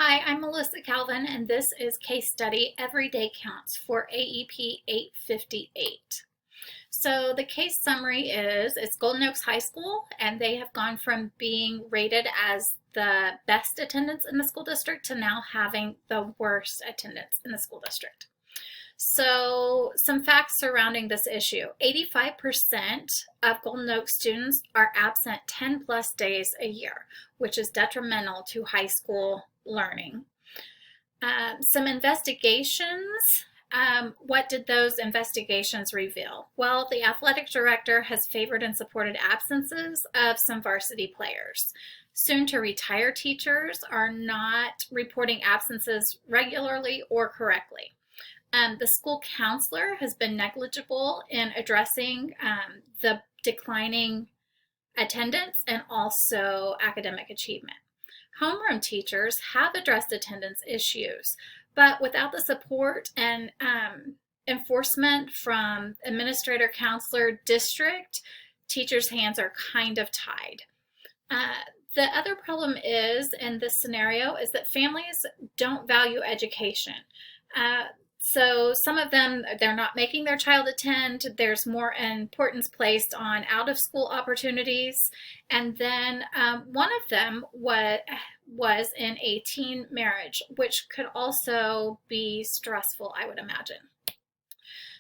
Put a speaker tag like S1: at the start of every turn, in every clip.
S1: Hi, I'm Melissa Calvin, and this is Case Study Every Day Counts for AEP 858. So the case summary is it's Golden Oaks High School, and they have gone from being rated as the best attendance in the school district to now having the worst attendance in the school district. So some facts surrounding this issue. 85% of Golden Oaks students are absent 10 plus days a year, which is detrimental to high school learning. Some investigations. What did those investigations reveal? Well, the athletic director has favored and supported absences of some varsity players. Soon to retire teachers are not reporting absences regularly or correctly. The school counselor has been negligible in addressing the declining attendance and also academic achievement. Homeroom teachers have addressed attendance issues, but without the support and enforcement from administrator, counselor, district, teachers' hands are kind of tied. The other problem is, in this scenario, is that families don't value education. So some of them, they're not making their child attend. There's more importance placed on out-of-school opportunities. And then one of them was in a teen marriage, which could also be stressful, I would imagine.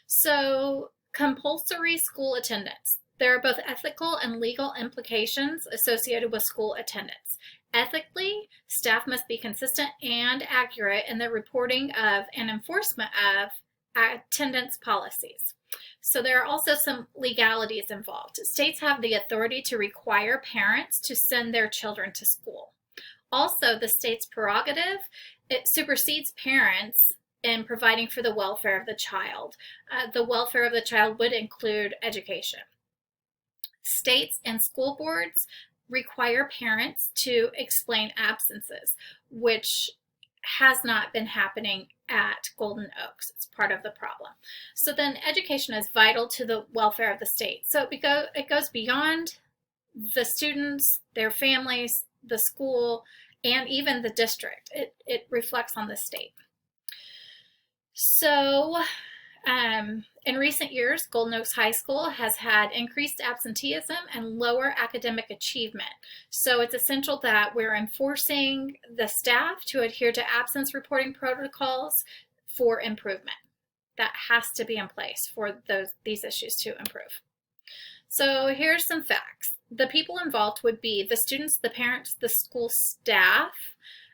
S1: So compulsory school attendance. There are both ethical and legal implications associated with school attendance. Ethically, staff must be consistent and accurate in the reporting of and enforcement of attendance policies. So there are also some legalities involved. States have the authority to require parents to send their children to school. Also, the state's prerogative, it supersedes parents in providing for the welfare of the child. The welfare of the child would include education. States and school boards require parents to explain absences, which has not been happening at Golden Oaks. It's part of the problem. So then education is vital to the welfare of the state. So it goes beyond the students, their families, the school, and even the district. It reflects on the state. So in recent years, Golden Oaks High School has had increased absenteeism and lower academic achievement. So it's essential that we're enforcing the staff to adhere to absence reporting protocols for improvement. That has to be in place for these issues to improve. So here's some facts. The people involved would be the students, the parents, the school staff.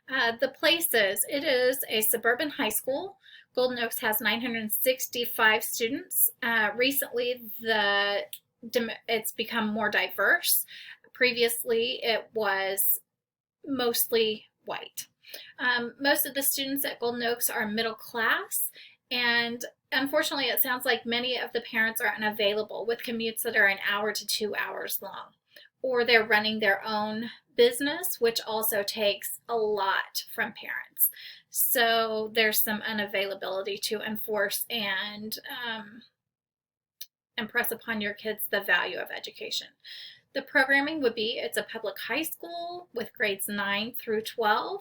S1: The places, it is a suburban high school. Golden Oaks has 965 students. Recently, it's become more diverse. Previously, it was mostly white. Most of the students at Golden Oaks are middle class, and unfortunately, it sounds like many of the parents are unavailable with commutes that are an hour to 2 hours long, or they're running their own business, which also takes a lot from parents. So there's some unavailability to enforce and impress upon your kids the value of education. The programming would be, it's a public high school with grades 9 through 12.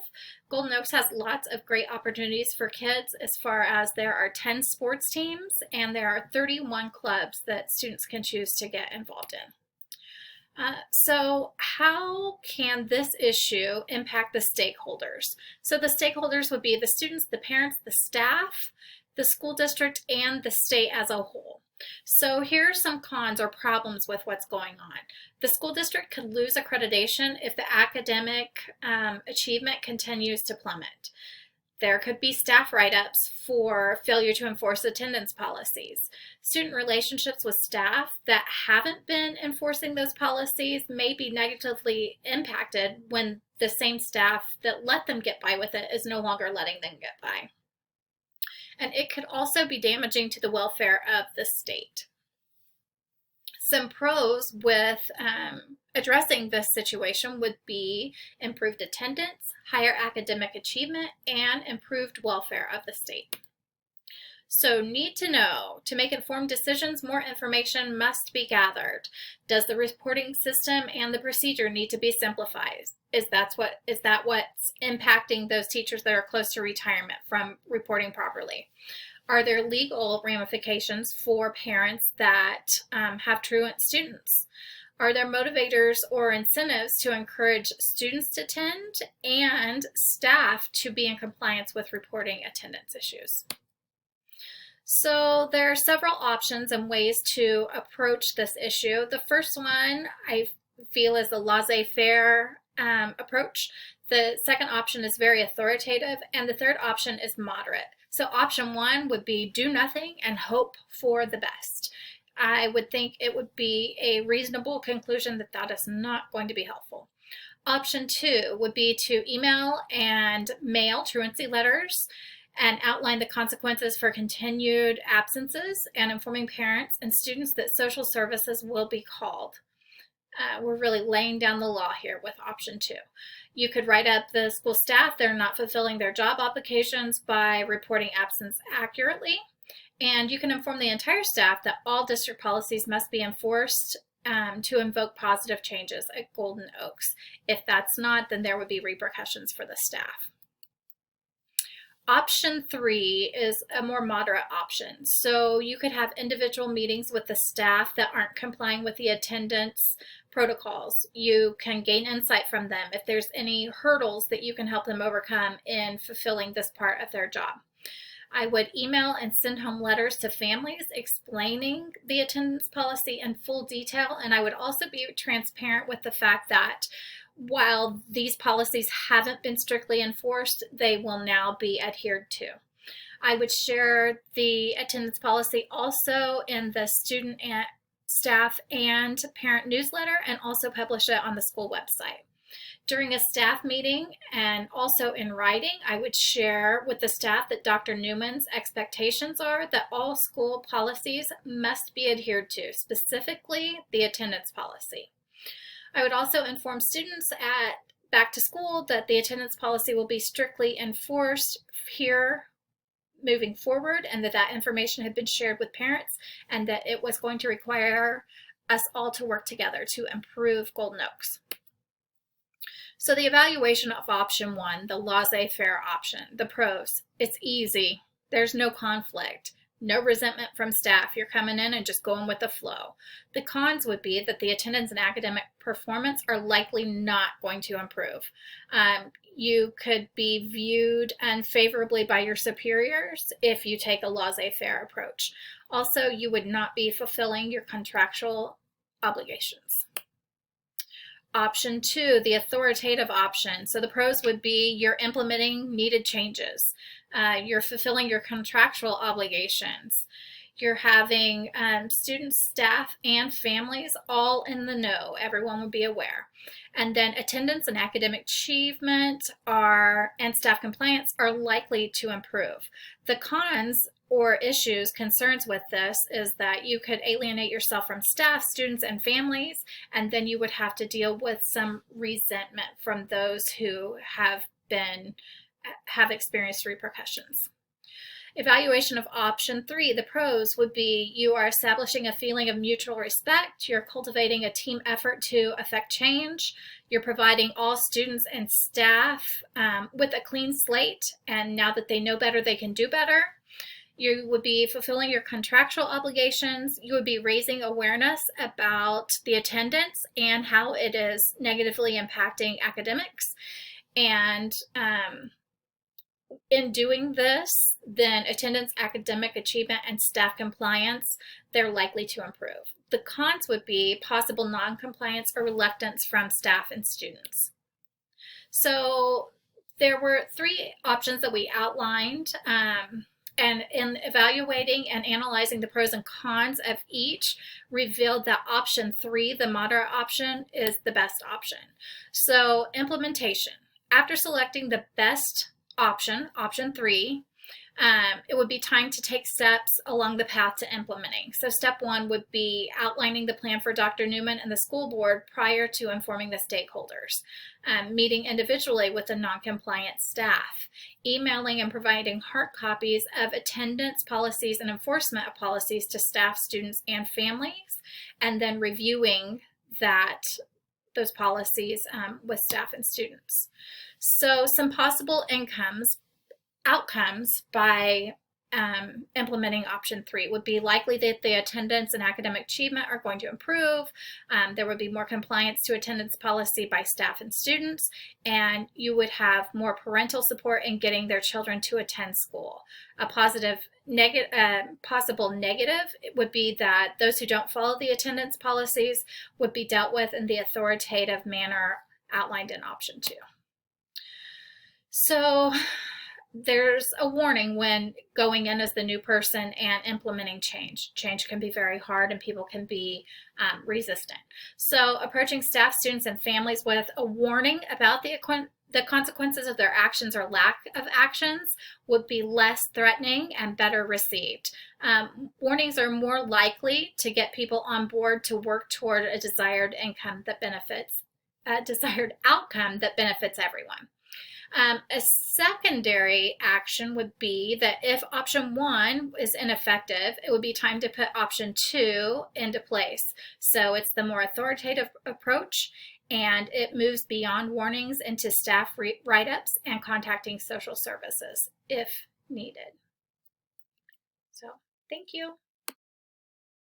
S1: Golden Oaks has lots of great opportunities for kids as far as there are 10 sports teams and there are 31 clubs that students can choose to get involved in. So how can this issue impact the stakeholders? So the stakeholders would be the students, the parents, the staff, the school district, and the state as a whole. So here are some cons or problems with what's going on. The school district could lose accreditation if the academic achievement continues to plummet. There could be staff write-ups for failure to enforce attendance policies. Student relationships with staff that haven't been enforcing those policies may be negatively impacted when the same staff that let them get by with it is no longer letting them get by. And it could also be damaging to the welfare of the state. Some pros with addressing this situation would be improved attendance, higher academic achievement, and improved welfare of the state. So need to know. To make informed decisions, more information must be gathered. Does the reporting system and the procedure need to be simplified? Is that what's impacting those teachers that are close to retirement from reporting properly? Are there legal ramifications for parents that have truant students? Are there motivators or incentives to encourage students to attend and staff to be in compliance with reporting attendance issues? So there are several options and ways to approach this issue. The first one I feel is the laissez-faire approach. The second option is very authoritative, and the third option is moderate. So option one would be do nothing and hope for the best. I would think it would be a reasonable conclusion that that is not going to be helpful. Option two would be to email and mail truancy letters and outline the consequences for continued absences and informing parents and students that social services will be called. We're really laying down the law here with option two. You could write up the school staff that are not fulfilling their job obligations by reporting absence accurately. And you can inform the entire staff that all district policies must be enforced to invoke positive changes at Golden Oaks. If that's not, then there would be repercussions for the staff. Option three is a more moderate option. So you could have individual meetings with the staff that aren't complying with the attendance protocols. You can gain insight from them if there's any hurdles that you can help them overcome in fulfilling this part of their job. I would email and send home letters to families explaining the attendance policy in full detail, and I would also be transparent with the fact that while these policies haven't been strictly enforced, they will now be adhered to. I would share the attendance policy also in the student and staff and parent newsletter, and also publish it on the school website. During a staff meeting and also in writing, I would share with the staff that Dr. Newman's expectations are that all school policies must be adhered to, specifically the attendance policy. I would also inform students at back to school that the attendance policy will be strictly enforced here moving forward, and that information had been shared with parents, and that it was going to require us all to work together to improve Golden Oaks. So the evaluation of option one, the laissez-faire option, the pros: it's easy, there's no conflict, no resentment from staff, you're coming in and just going with the flow. The cons would be that the attendance and academic performance are likely not going to improve. You could be viewed unfavorably by your superiors if you take a laissez-faire approach. Also, you would not be fulfilling your contractual obligations. Option two, the authoritative option. So the pros would be you're implementing needed changes. You're fulfilling your contractual obligations. You're having students, staff, and families all in the know. Everyone will be aware. And then attendance and academic achievement and staff compliance are likely to improve. The cons or issues, concerns with this is that you could alienate yourself from staff, students, and families, and then you would have to deal with some resentment from those who have experienced repercussions. Evaluation of option three, the pros, would be you are establishing a feeling of mutual respect, you're cultivating a team effort to affect change, you're providing all students and staff with a clean slate, and now that they know better, they can do better. You would be fulfilling your contractual obligations. You would be raising awareness about the attendance and how it is negatively impacting academics. And in doing this, then attendance, academic achievement, and staff compliance, they're likely to improve. The cons would be possible non-compliance or reluctance from staff and students. So there were three options that we outlined. And in evaluating and analyzing the pros and cons of each, revealed that option three, the moderate option, is the best option. So implementation. After selecting the best option, option three, It would be time to take steps along the path to implementing. So step one would be outlining the plan for Dr. Newman and the school board prior to informing the stakeholders, meeting individually with the non-compliant staff, emailing and providing hard copies of attendance policies and enforcement of policies to staff, students, and families, and then reviewing those policies with staff and students. So some possible outcomes by implementing option 3 would be likely that the attendance and academic achievement are going to improve. There would be more compliance to attendance policy by staff and students, and you would have more parental support in getting their children to attend school. A possible negative would be that those who don't follow the attendance policies would be dealt with in the authoritative manner outlined in option 2. So there's a warning when going in as the new person and implementing change. Change can be very hard and people can be resistant. So approaching staff, students, and families with a warning about the consequences of their actions or lack of actions would be less threatening and better received. Warnings are more likely to get people on board to work toward a desired outcome that benefits everyone. A secondary action would be that if option 1 is ineffective, it would be time to put option 2 into place. So it's the more authoritative approach, and it moves beyond warnings into staff write-ups and contacting social services if needed. So thank you.